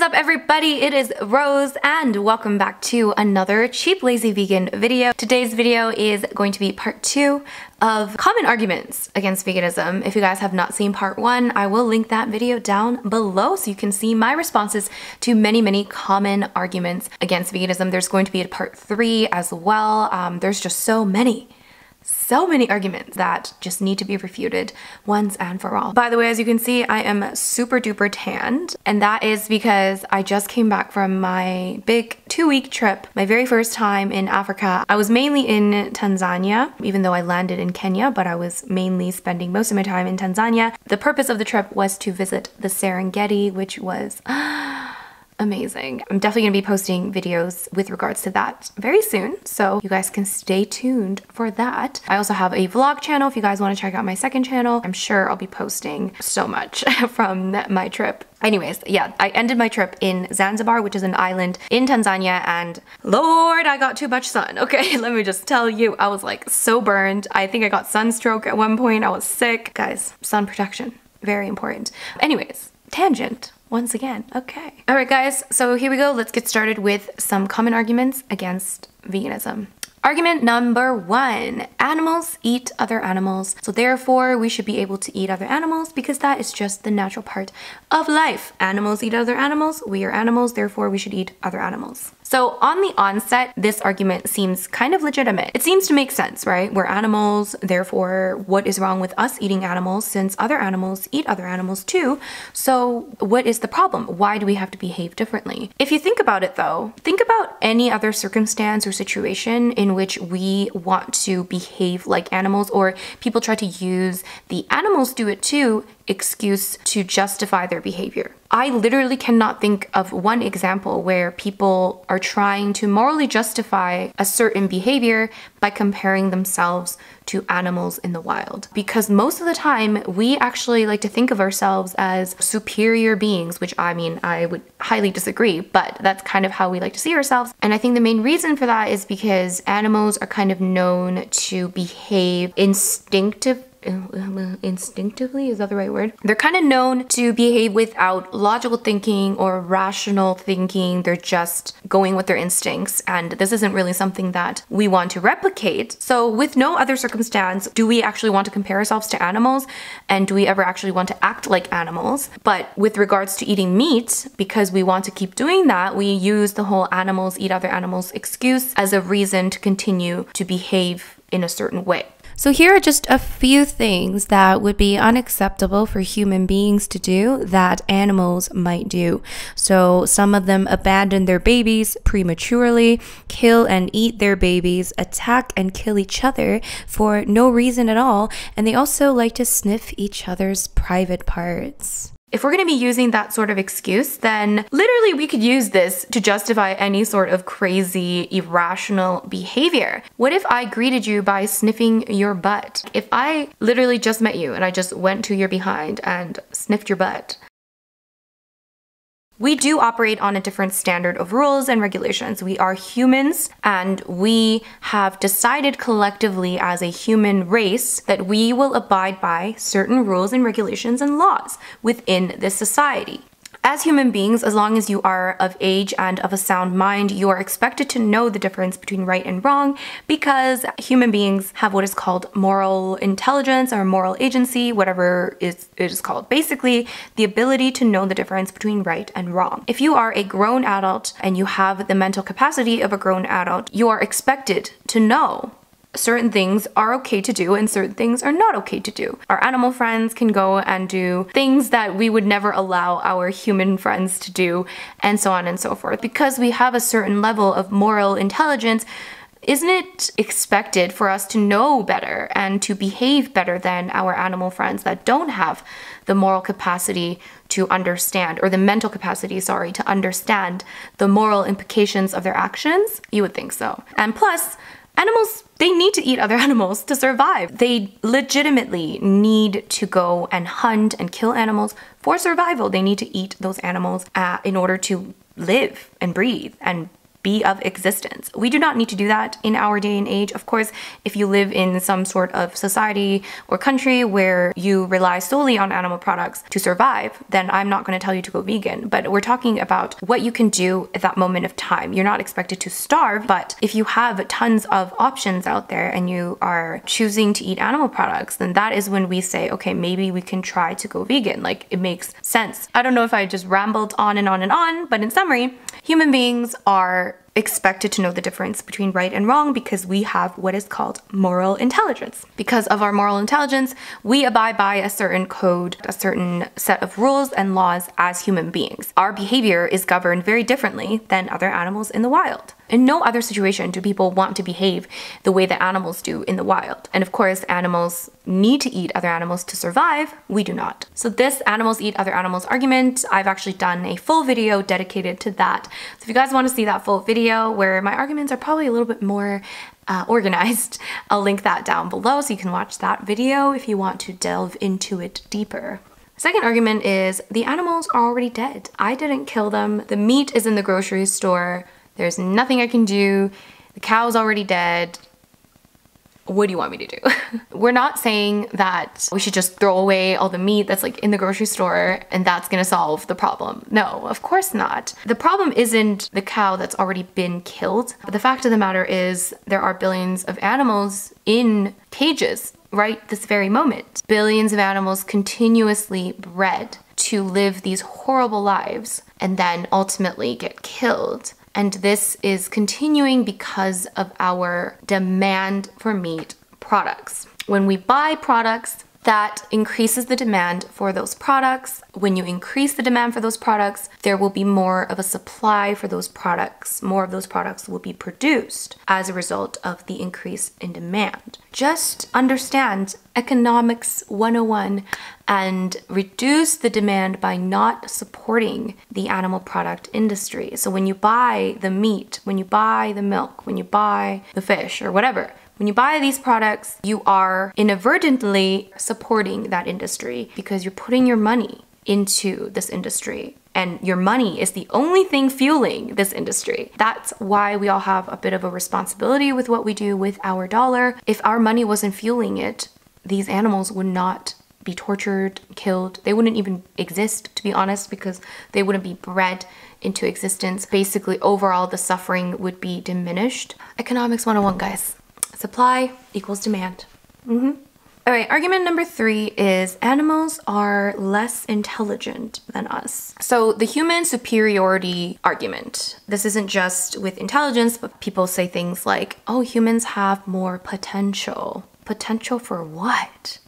What is up, everybody? It is Rose and welcome back to another Cheap Lazy Vegan video. Today's video is going to be part 2 of common arguments against veganism. If you guys have not seen part 1, I will link that video down below so you can see my responses to many common arguments against veganism. There's going to be a part 3 as well. There's just so many arguments that just need to be refuted once and for all. By the way, as you can see, I am super duper tanned, and that is because I just came back from my big 2-week trip, my very first time in Africa. I was mainly in Tanzania, even though I landed in Kenya, but I was mainly spending most of my time in Tanzania. The purpose of the trip was to visit the Serengeti, which was amazing. I'm definitely gonna be posting videos with regards to that very soon, so you guys can stay tuned for that. I also have a vlog channel if you guys want to check out my second channel. I'm sure I'll be posting so much from my trip. Anyways, yeah, I ended my trip in Zanzibar, which is an island in Tanzania, and Lord, I got too much sun. Okay, let me just tell you, I was like so burned. I think I got sunstroke at one point. I was sick. Guys, sun protection, very important. Anyways, tangent. Once again, okay. All right, guys, so here we go. Let's get started with some common arguments against veganism. Argument number 1, animals eat other animals, so therefore we should be able to eat other animals because that is just the natural part of life. Animals eat other animals, we are animals, therefore we should eat other animals. So on the onset, this argument seems kind of legitimate. It seems to make sense, right? We're animals, therefore what is wrong with us eating animals since other animals eat other animals too? So what is the problem? Why do we have to behave differently? If you think about it though, think about any other circumstance or situation in which we want to behave like animals, or people try to use the animals do it too excuse to justify their behavior. I literally cannot think of one example where people are trying to morally justify a certain behavior by comparing themselves to animals in the wild. Because most of the time, we actually like to think of ourselves as superior beings, which I mean, I would highly disagree, but that's kind of how we like to see ourselves. And I think the main reason for that is because animals are kind of known to behave instinctively, is that the right word? They're kind of known to behave without logical thinking or rational thinking. They're just going with their instincts, and this isn't really something that we want to replicate. So with no other circumstance do we actually want to compare ourselves to animals, and do we ever actually want to act like animals. But with regards to eating meat, because we want to keep doing that, we use the whole animals eat other animals excuse as a reason to continue to behave in a certain way. So here are just a few things that would be unacceptable for human beings to do that animals might do. So some of them abandon their babies prematurely, kill and eat their babies, attack and kill each other for no reason at all, and they also like to sniff each other's private parts. If we're going to be using that sort of excuse, then literally we could use this to justify any sort of crazy, irrational behavior. What if I greeted you by sniffing your butt? If I literally just met you and I just went to your behind and sniffed your butt? We do operate on a different standard of rules and regulations. We are humans, and we have decided collectively as a human race that we will abide by certain rules and regulations and laws within this society. As human beings, as long as you are of age and of a sound mind, you are expected to know the difference between right and wrong, because human beings have what is called moral intelligence or moral agency, whatever it is called. Basically, the ability to know the difference between right and wrong. If you are a grown adult and you have the mental capacity of a grown adult, you are expected to know certain things are okay to do and certain things are not okay to do. Our animal friends can go and do things that we would never allow our human friends to do, and so on and so forth. Because we have a certain level of moral intelligence, isn't it expected for us to know better and to behave better than our animal friends that don't have the moral capacity to understand, or the mental capacity, sorry, to understand the moral implications of their actions? You would think so. And plus, animals, they need to eat other animals to survive. They legitimately need to go and hunt and kill animals for survival. They need to eat those animals in order to live and breathe and be of existence. We do not need to do that in our day and age. Of course, if you live in some sort of society or country where you rely solely on animal products to survive, then I'm not going to tell you to go vegan. But we're talking about what you can do at that moment of time. You're not expected to starve, but if you have tons of options out there and you are choosing to eat animal products, then that is when we say, okay, maybe we can try to go vegan. Like, it makes sense. I don't know if I just rambled on and on and on, but in summary, human beings are expected to know the difference between right and wrong because we have what is called moral intelligence. Because of our moral intelligence, we abide by a certain code, a certain set of rules and laws as human beings. Our behavior is governed very differently than other animals in the wild. In no other situation do people want to behave the way that animals do in the wild. And of course, animals need to eat other animals to survive. We do not. So this animals eat other animals argument, I've actually done a full video dedicated to that. So if you guys want to see that full video where my arguments are probably a little bit more organized, I'll link that down below so you can watch that video if you want to delve into it deeper. Second argument is the animals are already dead. I didn't kill them. The meat is in the grocery store. There's nothing I can do. The cow's already dead. What do you want me to do? We're not saying that we should just throw away all the meat that's like in the grocery store and that's gonna solve the problem. No, of course not. The problem isn't the cow that's already been killed. But the fact of the matter is there are billions of animals in cages right this very moment. Billions of animals continuously bred to live these horrible lives and then ultimately get killed. And this is continuing because of our demand for meat products. When we buy products, that increases the demand for those products. When you increase the demand for those products, there will be more of a supply for those products. More of those products will be produced as a result of the increase in demand. Just understand economics 101 and reduce the demand by not supporting the animal product industry. So when you buy the meat, when you buy the milk, when you buy the fish or whatever, when you buy these products, you are inadvertently supporting that industry because you're putting your money into this industry. And your money is the only thing fueling this industry. That's why we all have a bit of a responsibility with what we do with our dollar. If our money wasn't fueling it, these animals would not be tortured, killed. They wouldn't even exist, to be honest, because they wouldn't be bred into existence. Basically, overall, the suffering would be diminished. Economics 101, guys. Supply equals demand. All right, argument number 3 is animals are less intelligent than us. So the human superiority argument, this isn't just with intelligence, but people say things like, oh, humans have more potential. Potential for what?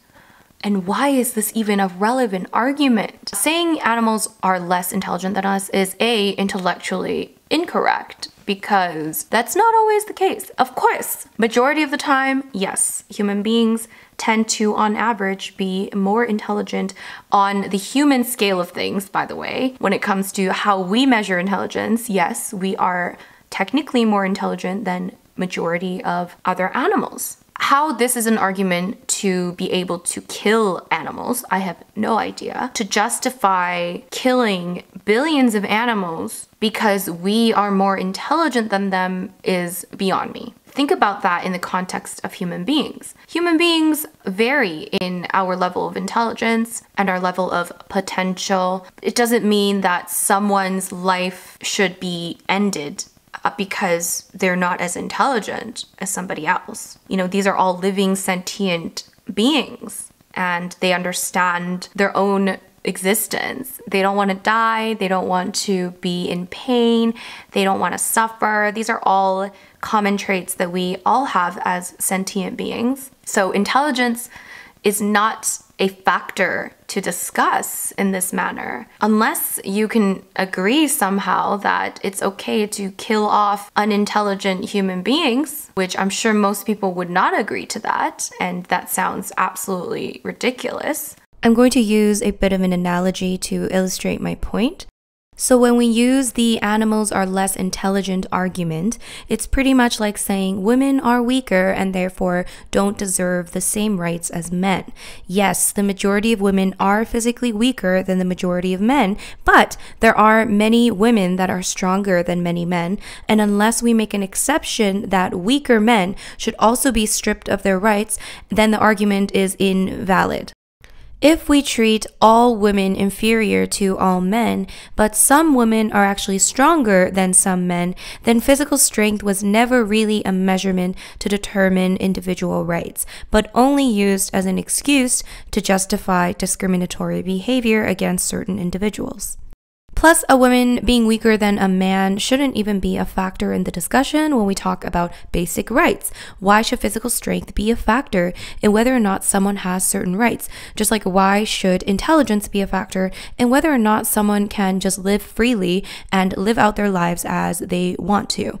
And why is this even a relevant argument? Saying animals are less intelligent than us is intellectually incorrect, because that's not always the case. Of course, majority of the time, yes, human beings tend to, on average, be more intelligent on the human scale of things, by the way. When it comes to how we measure intelligence, yes, we are technically more intelligent than majority of other animals. How this is an argument to be able to kill animals, I have no idea. To justify killing billions of animals because we are more intelligent than them is beyond me. Think about that in the context of human beings. Human beings vary in our level of intelligence and our level of potential. It doesn't mean that someone's life should be ended because they're not as intelligent as somebody else. You know, these are all living sentient beings and they understand their own existence. They don't want to die. They don't want to be in pain. They don't want to suffer. These are all common traits that we all have as sentient beings. So intelligence is not a factor to discuss in this manner, unless you can agree somehow that it's okay to kill off unintelligent human beings, which I'm sure most people would not agree to that, and that sounds absolutely ridiculous. I'm going to use a bit of an analogy to illustrate my point. So when we use the animals are less intelligent argument, it's pretty much like saying women are weaker and therefore don't deserve the same rights as men. Yes, the majority of women are physically weaker than the majority of men, but there are many women that are stronger than many men, and unless we make an exception that weaker men should also be stripped of their rights, then the argument is invalid. If we treat all women inferior to all men, but some women are actually stronger than some men, then physical strength was never really a measurement to determine individual rights, but only used as an excuse to justify discriminatory behavior against certain individuals. Plus, a woman being weaker than a man shouldn't even be a factor in the discussion when we talk about basic rights. Why should physical strength be a factor in whether or not someone has certain rights? Just like why should intelligence be a factor in whether or not someone can just live freely and live out their lives as they want to?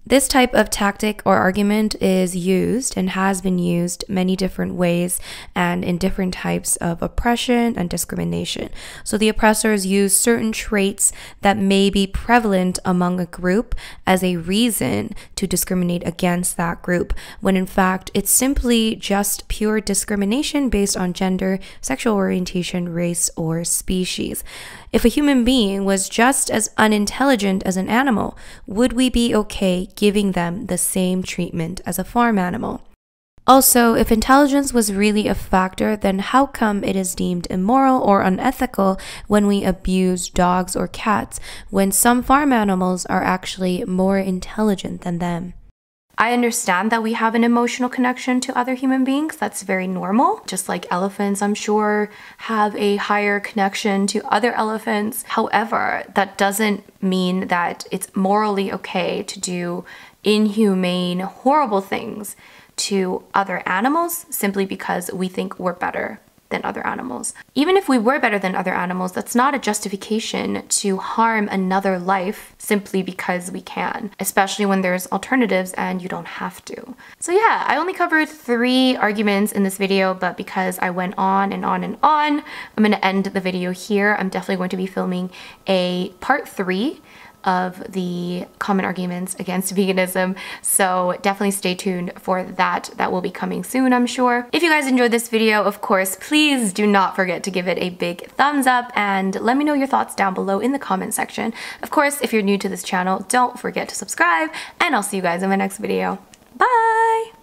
This type of tactic or argument is used and has been used many different ways and in different types of oppression and discrimination. So the oppressors use certain traits that may be prevalent among a group as a reason to discriminate against that group, when in fact it's simply just pure discrimination based on gender, sexual orientation, race, or species. If a human being was just as unintelligent as an animal, would we be okay giving them the same treatment as a farm animal? Also, if intelligence was really a factor, then how come it is deemed immoral or unethical when we abuse dogs or cats, when some farm animals are actually more intelligent than them? I understand that we have an emotional connection to other human beings. That's very normal. Just like elephants, I'm sure, have a higher connection to other elephants. However, that doesn't mean that it's morally okay to do inhumane, horrible things to other animals simply because we think we're better than other animals. Even if we were better than other animals, that's not a justification to harm another life simply because we can, especially when there's alternatives and you don't have to. So yeah, I only covered 3 arguments in this video, but because I went on and on and on, I'm gonna end the video here. I'm definitely going to be filming a part 3 of the common arguments against veganism, so definitely stay tuned for that. That will be coming soon, I'm sure. If you guys enjoyed this video, of course, please do not forget to give it a big thumbs up and let me know your thoughts down below in the comment section. Of course, if you're new to this channel, don't forget to subscribe, and I'll see you guys in my next video. Bye!